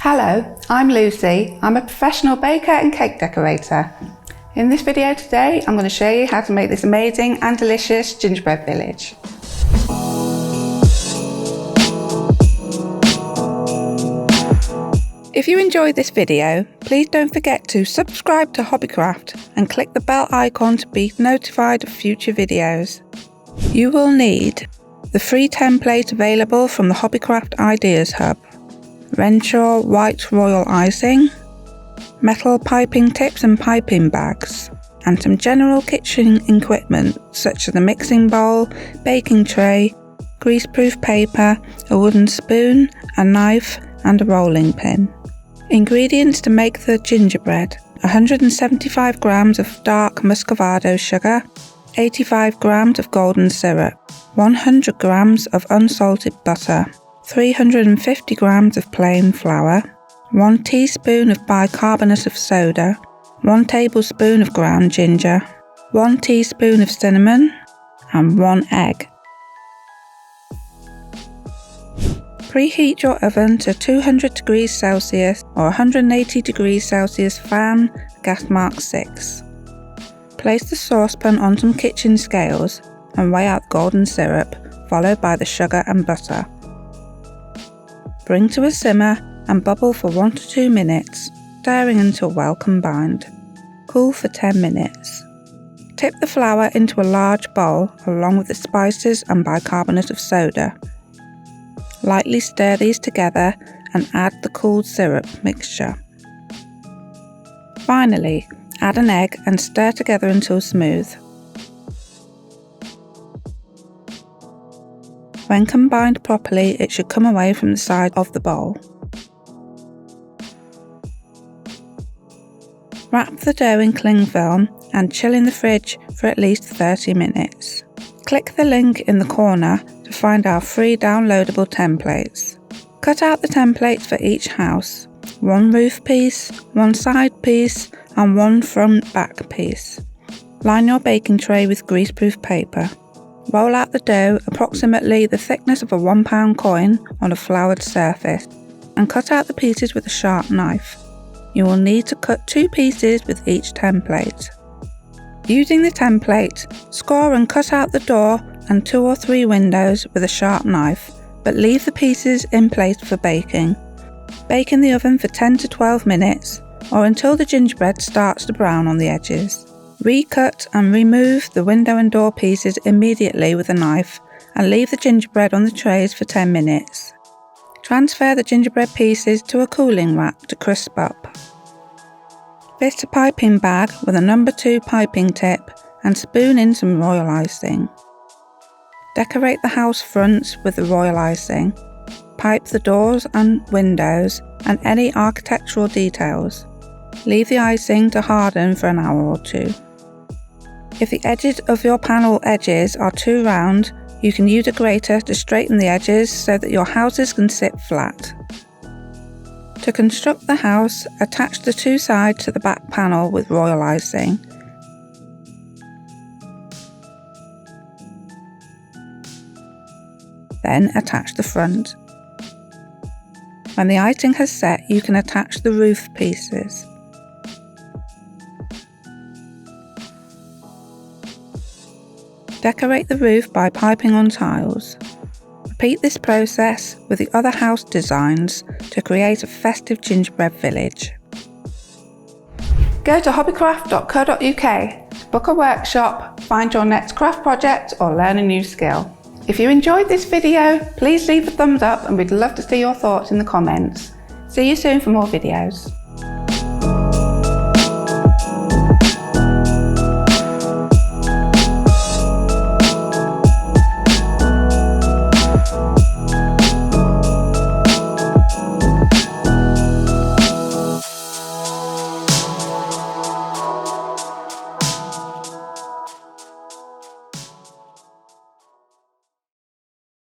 Hello, I'm Lucy. I'm a professional baker and cake decorator. In this video today, I'm going to show you how to make this amazing and delicious gingerbread village. If you enjoyed this video, please don't forget to subscribe to Hobbycraft and click the bell icon to be notified of future videos. You will need the free template available from the Hobbycraft Ideas Hub, Renshaw white royal icing, metal piping tips and piping bags, and some general kitchen equipment such as a mixing bowl, baking tray, greaseproof paper, a wooden spoon, a knife and a rolling pin. Ingredients to make the gingerbread: 175 grams of dark muscovado sugar, 85 grams of golden syrup, 100 grams of unsalted butter, 350 grams of plain flour, 1 teaspoon of bicarbonate of soda, 1 tablespoon of ground ginger, 1 teaspoon of cinnamon, and 1 egg. Preheat your oven to 200 degrees Celsius or 180 degrees Celsius fan, gas mark 6. Place the saucepan on some kitchen scales and weigh out golden syrup, followed by the sugar and butter. Bring to a simmer and bubble for 1 to 2 minutes, stirring until well combined. Cool for 10 minutes. Tip the flour into a large bowl along with the spices and bicarbonate of soda. Lightly stir these together and add the cooled syrup mixture. Finally, add an egg and stir together until smooth. When combined properly, it should come away from the side of the bowl. Wrap the dough in cling film and chill in the fridge for at least 30 minutes. Click the link in the corner to find our free downloadable templates. Cut out the templates for each house: 1 roof piece, 1 side piece, and 1 front back piece. Line your baking tray with greaseproof paper. Roll out the dough approximately the thickness of a £1 coin on a floured surface and cut out the pieces with a sharp knife. You will need to cut 2 pieces with each template. Using the template, score and cut out the door and 2 or 3 windows with a sharp knife, but leave the pieces in place for baking. Bake in the oven for 10 to 12 minutes or until the gingerbread starts to brown on the edges. Recut and remove the window and door pieces immediately with a knife and leave the gingerbread on the trays for 10 minutes. Transfer the gingerbread pieces to a cooling rack to crisp up. Fit a piping bag with a number 2 piping tip and spoon in some royal icing. Decorate the house fronts with the royal icing. Pipe the doors and windows and any architectural details. Leave the icing to harden for an hour or 2. If the edges of your panel edges are too round, you can use a grater to straighten the edges so that your houses can sit flat. To construct the house, attach the 2 sides to the back panel with royal icing. Then attach the front. When the icing has set, you can attach the roof pieces. Decorate the roof by piping on tiles. Repeat this process with the other house designs to create a festive gingerbread village. Go to hobbycraft.co.uk to book a workshop, find your next craft project or learn a new skill. If you enjoyed this video, please leave a thumbs up and we'd love to see your thoughts in the comments. See you soon for more videos.